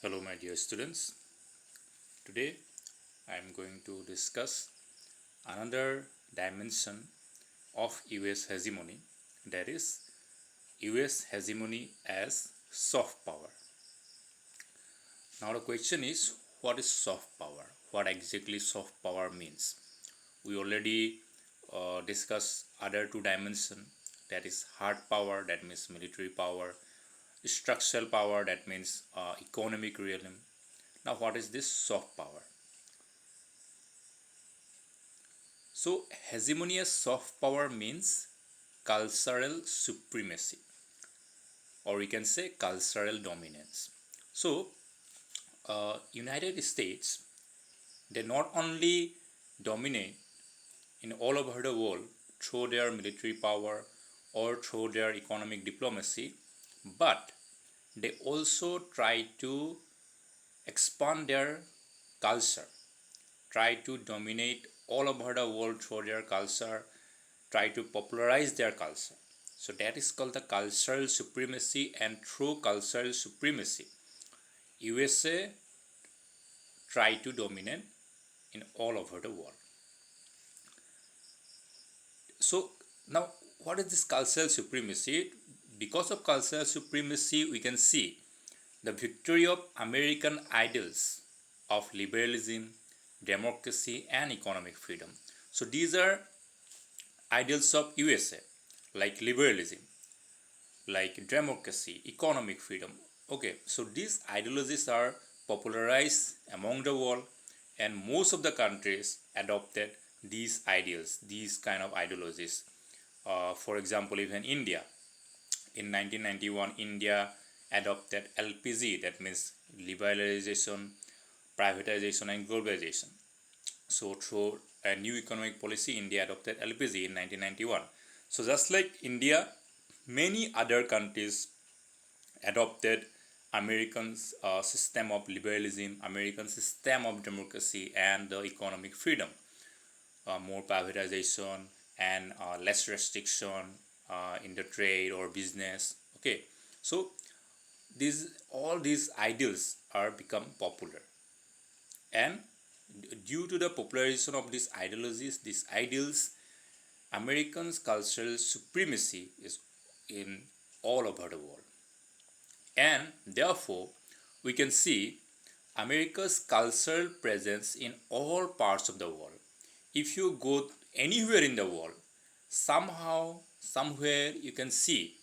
Hello, my dear students. Today I am going to discuss another dimension of US hegemony, that is, US hegemony as soft power. Now, the question is, what is soft power? What exactly soft power means? We already discussed other two dimensions, that is, hard power, that means military power, structural power, that means economic realm. Now, what is this soft power? So, hegemonious soft power means cultural supremacy, or we can say cultural dominance. So, United States, they not only dominate in all over the world through their military power or through their economic diplomacy, but they also try to expand their culture, try to dominate all over the world through their culture, try to popularize their culture. So that is called the cultural supremacy, and through cultural supremacy, USA try to dominate in all over the world. So now, what is this cultural supremacy? Because of cultural supremacy, we can see the victory of American ideals of liberalism, democracy, and economic freedom. So these are ideals of USA, like liberalism, like democracy, economic freedom. Okay, so these ideologies are popularized among the world, and most of the countries adopted these ideals, these kind of ideologies. For example, even India, in 1991, India adopted LPG, that means liberalization, privatization, and globalization. So through a new economic policy, India adopted LPG in 1991. So just like India, many other countries adopted American's system of liberalism, American system of democracy, and the economic freedom, more privatization and less restriction in the trade or business. Okay, so all these ideals are become popular, and due to the popularization of these ideologies, these ideals, Americans' cultural supremacy is in all over the world. And therefore, we can see America's cultural presence in all parts of the world. If you go anywhere in the world, somehow, somewhere you can see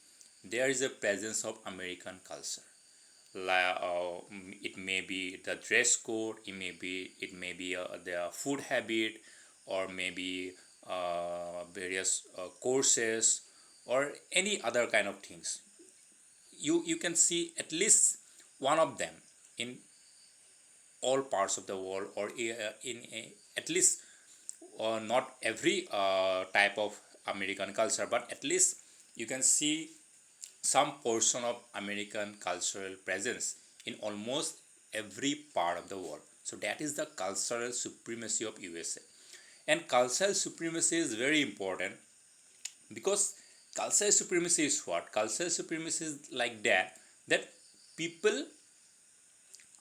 there is a presence of American culture. It may be the dress code, it may be their food habit, or maybe various courses, or any other kind of things. You can see at least one of them in all parts of the world, or at least not every type of American culture, but at least you can see some portion of American cultural presence in almost every part of the world. So that is the cultural supremacy of USA. And cultural supremacy is very important, because cultural supremacy is what? Cultural supremacy is like that people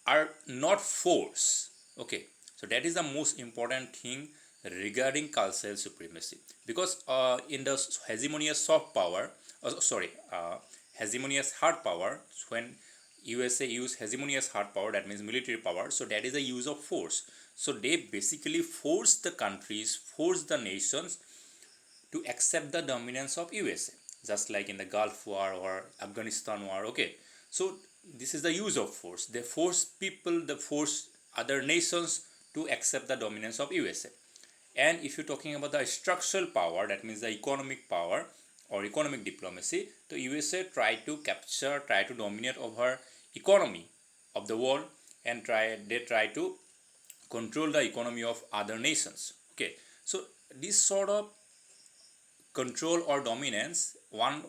are not forced. Okay, so that is the most important thing regarding cultural supremacy, because in the hegemonious soft power, hegemonious hard power, when USA use hegemonious hard power, that means military power, so that is the use of force. So they basically force the countries, force the nations to accept the dominance of USA, just like in the Gulf War or Afghanistan War. Okay, so this is the use of force. They force people, they force other nations to accept the dominance of USA. And if you're talking about the structural power, that means the economic power or economic diplomacy, the USA try to capture, try to dominate over economy of the world, and they try to control the economy of other nations. Okay, so this sort of control or dominance, one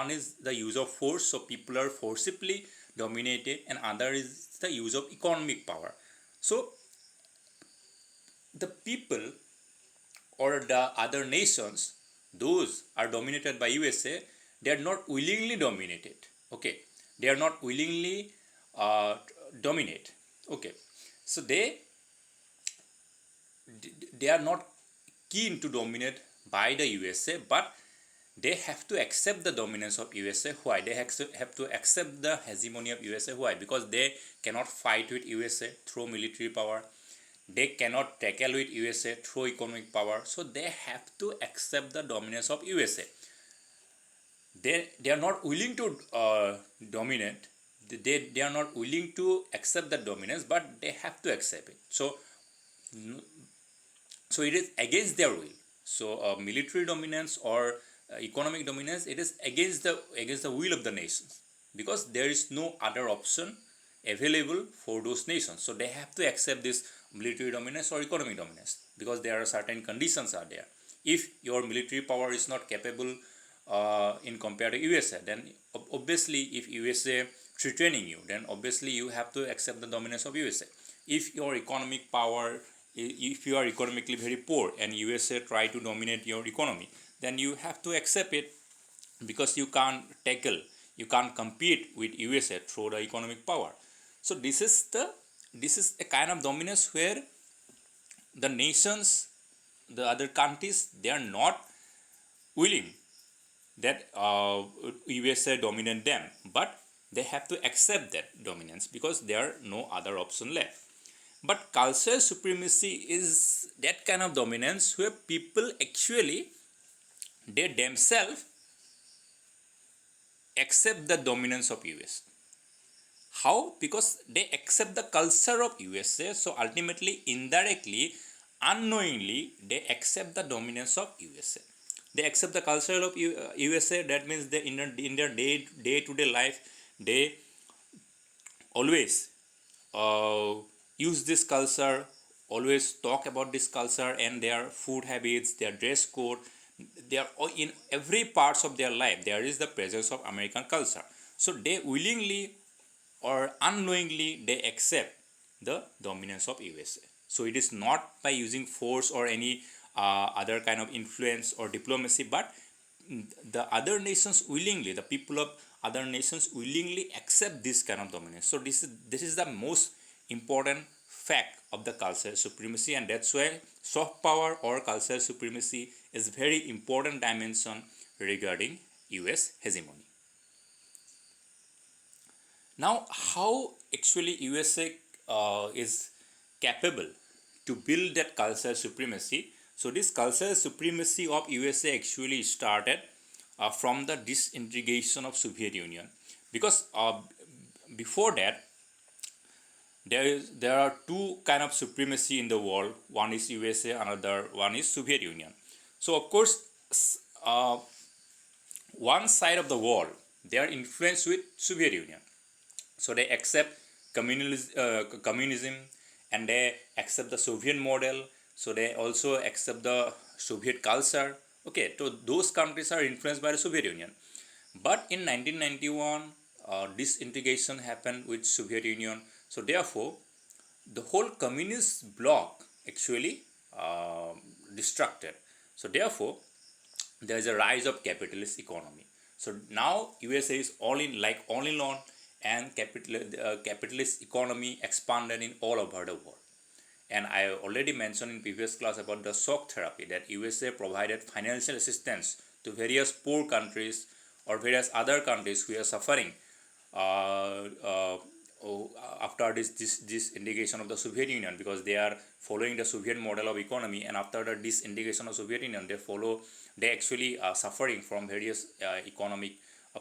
is the use of force, so people are forcibly dominated, and other is the use of economic power. So the people or the other nations, those are dominated by USA, they are not willingly dominated. Okay, they are not willingly uh, dominate. Okay, so they are not keen to dominate by the USA, but they have to accept the dominance of USA. Why? They have to accept the hegemony of USA. Why? Because they cannot fight with USA through military power. They cannot tackle with USA through economic power. So they have to accept the dominance of USA. They are not willing to dominate. They are not willing to accept the dominance, but they have to accept it. So it is against their will. So military dominance or economic dominance, it is against the will of the nations, because there is no other option available for those nations. So they have to accept this military dominance or economic dominance, because there are certain conditions are there. If your military power is not capable in compared to USA, then obviously if USA threatening you, then obviously you have to accept the dominance of USA. If your economic power, if you are economically very poor and USA try to dominate your economy, then you have to accept it, because you can't compete with USA through the economic power. So this is a kind of dominance where the nations, the other countries, they are not willing that USA dominate them, but they have to accept that dominance because there are no other option left. But cultural supremacy is that kind of dominance where people actually, they themselves accept the dominance of US. How? Because they accept the culture of USA, so ultimately, indirectly, unknowingly, they accept the dominance of USA. They accept the culture of USA. That means they in their day-to-day life, they always use this culture, always talk about this culture and their food habits, their dress code. They are in every parts of their life. There is the presence of American culture. So they willingly or unknowingly they accept the dominance of USA. So it is not by using force or any other kind of influence or diplomacy, but the other nations willingly, the people of other nations willingly accept this kind of dominance. So this is the most important fact of the cultural supremacy, and that's why soft power or cultural supremacy is very important dimension regarding US hegemony. Now, how actually USA is capable to build that cultural supremacy? So this cultural supremacy of USA actually started from the disintegration of Soviet Union, because before that there are two kind of supremacy in the world. One is USA, another one is Soviet Union. So of course, one side of the world, they are influenced with Soviet Union. So they accept communism and they accept the Soviet model. So they also accept the Soviet culture. Okay, so those countries are influenced by the Soviet Union. But in 1991, disintegration happened with Soviet Union. So therefore, the whole communist bloc actually destructed. So therefore, there is a rise of capitalist economy. So now USA is all in on, and capitalist economy expanded in all over the world. And I already mentioned in previous class about the shock therapy, that USA provided financial assistance to various poor countries or various other countries who are suffering after this disintegration of the Soviet Union, because they are following the Soviet model of economy, and after the disintegration of Soviet Union, they actually are suffering from various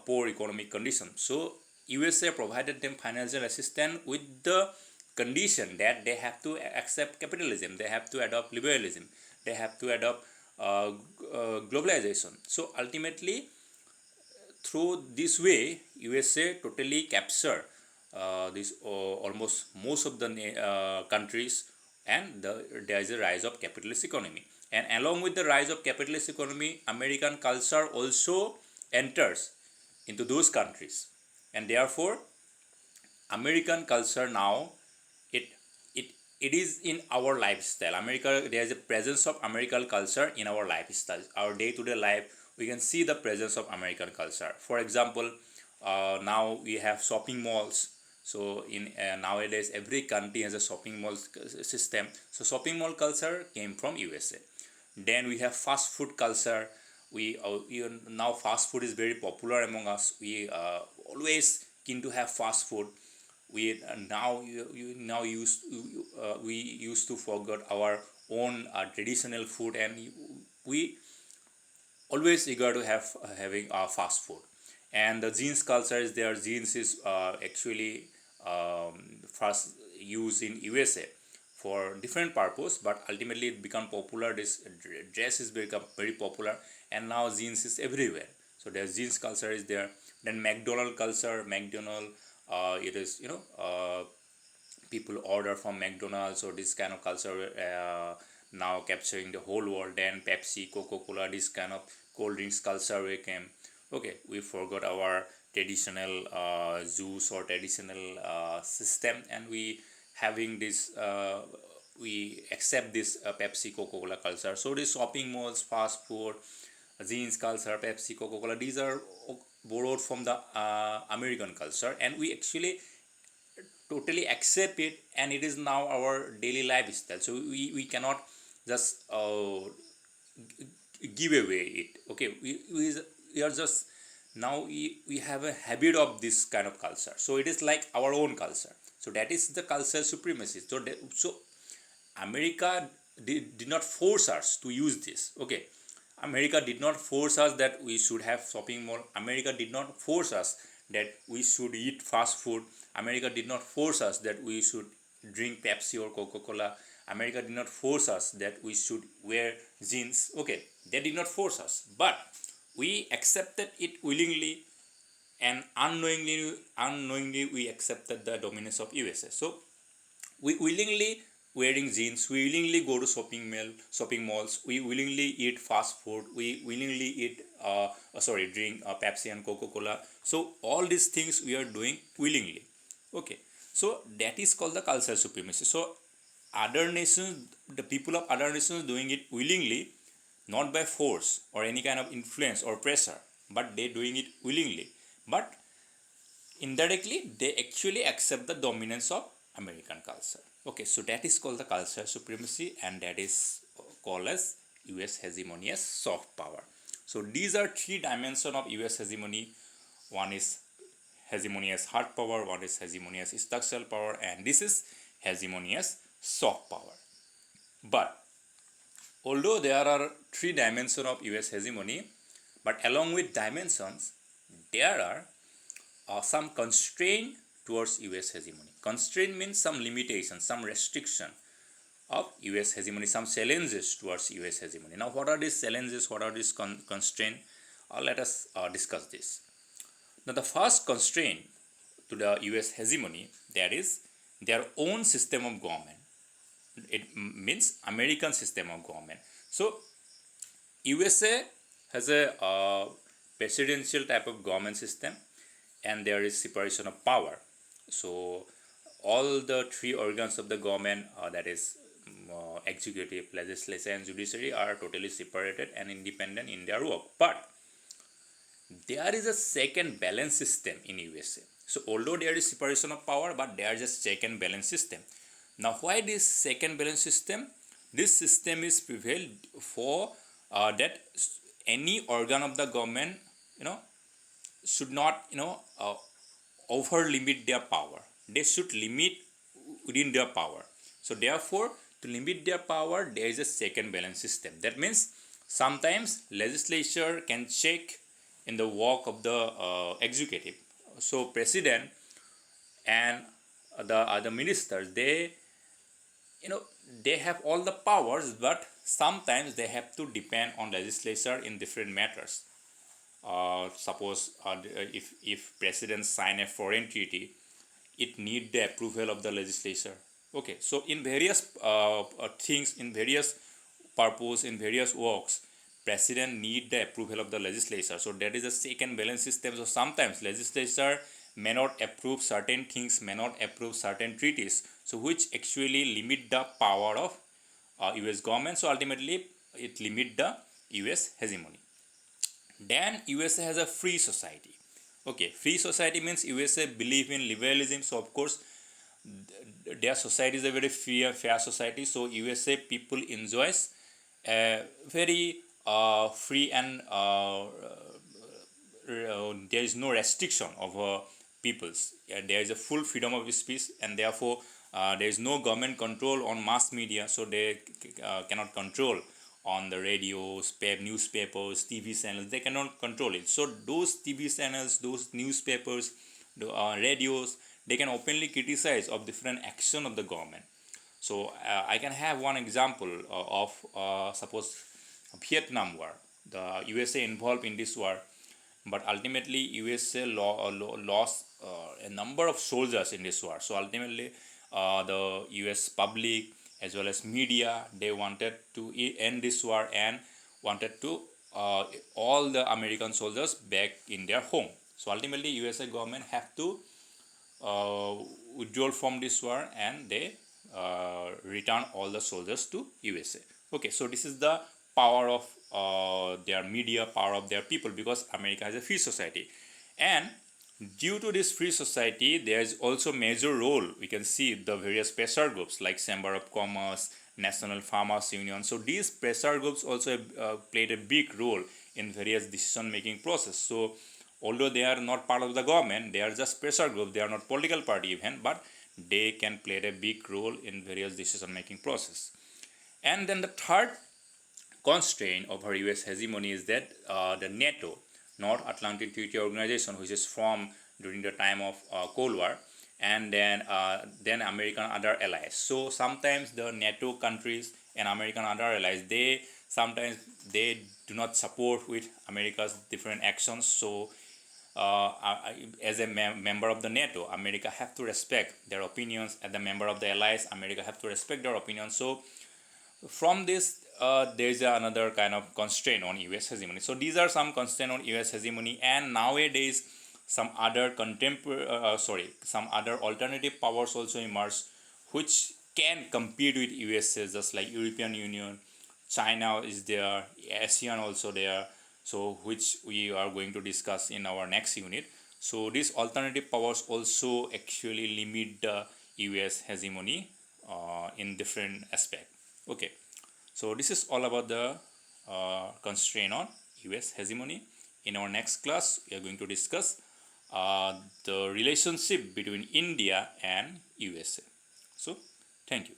poor economic conditions. So USA provided them financial assistance with the condition that they have to accept capitalism, they have to adopt liberalism, they have to adopt globalization. So ultimately, through this way, USA totally captured this almost most of the countries, and there is a rise of capitalist economy. And along with the rise of capitalist economy, American culture also enters into those countries, and therefore American culture now, it is in our lifestyle. There is a presence of American culture in our lifestyle. Our day-to-day life, we can see the presence of American culture. For example, now we have shopping malls. So in nowadays every country has a shopping mall system. So shopping mall culture came from USA. Then we have fast food culture. Now fast food is very popular among us. We always keen to have fast food. We now now we used to forget our own traditional food, and we always eager to have having fast food. And the jeans culture is there. Jeans is actually first used in USA for different purpose, but ultimately it become popular. This dress is become very popular, and now jeans is everywhere. So there's jeans culture is there. Then McDonald culture. McDonald, it is people order from McDonald's, or this kind of culture now capturing the whole world. Then Pepsi, Coca-Cola, this kind of cold drinks culture we came. Okay, we forgot our traditional juice or traditional system, and we having this we accept this Pepsi, Coca-Cola culture. So these shopping malls, fast food, jeans culture, Pepsi, Coca-Cola, these are borrowed from the American culture, and we actually totally accept it, and it is now our daily lifestyle. So we cannot just give away it. Okay, we are just now we have a habit of this kind of culture, so it is like our own culture. So that is the cultural supremacy. So America did not force us to use this. Okay, America did not force us that we should have shopping mall. America did not force us that we should eat fast food. America did not force us that we should drink Pepsi or Coca-Cola. America did not force us that we should wear jeans. Okay, they did not force us, but we accepted it willingly, and unknowingly we accepted the dominance of USA. So we willingly wearing jeans, we willingly go to shopping malls, we willingly eat fast food, we willingly eat drink Pepsi and Coca-Cola. So all these things we are doing willingly. Okay, so that is called the cultural supremacy. So other nations, the people of other nations doing it willingly, not by force or any kind of influence or pressure, but they doing it willingly. But indirectly they actually accept the dominance of American culture. Okay, so that is called the cultural supremacy, and that is called as US hegemony as soft power. So these are three dimensions of US hegemony. One is hegemony as hard power, one is hegemony as structural power, and this is hegemony as soft power. But although there are three dimensions of US hegemony, but along with dimensions there are some constraint towards US hegemony. Constraint means some limitation, some restriction of US hegemony, some challenges towards US hegemony. Now, what are these challenges? What are these constraints? Let us discuss this. Now, the first constraint to the US hegemony, that is their own system of government. It means American system of government. So, USA has a presidential type of government system, and there is separation of power. So all the three organs of the government, that is executive, legislature, and judiciary, are totally separated and independent in their work. But there is a check and balance system in USA. So although there is separation of power, but there is a check and balance system. Now why this check and balance system? This system is prevailed for that any organ of the government should not over limit their power. They should limit within their power. So therefore, to limit their power, there is a check and balance system. That means sometimes legislature can check in the work of the executive. So president and the other ministers, they have all the powers, but sometimes they have to depend on legislature in different matters. Suppose if president sign a foreign treaty, it need the approval of the legislature. Okay, so in various things, in various purpose, in various works, president need the approval of the legislature. So that is a check and balance system. So sometimes legislature may not approve certain things, may not approve certain treaties, so which actually limit the power of US government. So ultimately it limit the US hegemony. Then USA has a free society. Okay, free society means USA believe in liberalism, so of course their society is a very fair society, so USA people enjoys a very free and there is no restriction of peoples. There is a full freedom of speech, and therefore there is no government control on mass media, so they cannot control on the radios, newspapers, TV channels. They cannot control it. So those TV channels, those newspapers, the radios, they can openly criticize of different action of the government. So I can have one example of suppose Vietnam War. The USA involved in this war, but ultimately USA lost a number of soldiers in this war. So ultimately the US public as well as media, they wanted to end this war and wanted to all the American soldiers back in their home. So ultimately USA government have to uh, withdraw from this war, and they return all the soldiers to USA. Okay, so this is the power of their media, power of their people, because America has a free society. And due to this free society, there is also major role. We can see the various pressure groups like Chamber of Commerce, National Farmers Union. So these pressure groups also played a big role in various decision making process. So although they are not part of the government, they are just pressure group, they are not political party even, but they can play a big role in various decision making process. And then the third constraint of her US hegemony is that the NATO, North Atlantic Treaty Organization, which is formed during the time of Cold War, and then American other allies. So sometimes the NATO countries and American other allies, they sometimes they do not support with America's different actions. So as a member of the NATO, America have to respect their opinions. As a member of the allies, America have to respect their opinions. So from this, there is another kind of constraint on US hegemony. So these are some constraint on US hegemony, and nowadays some other some other alternative powers also emerge, which can compete with USA, just like European Union, China is there, ASEAN also there. So which we are going to discuss in our next unit. So these alternative powers also actually limit the US hegemony in different aspect. Okay, so this is all about the constraint on US hegemony. In our next class, we are going to discuss the relationship between India and USA. So, thank you.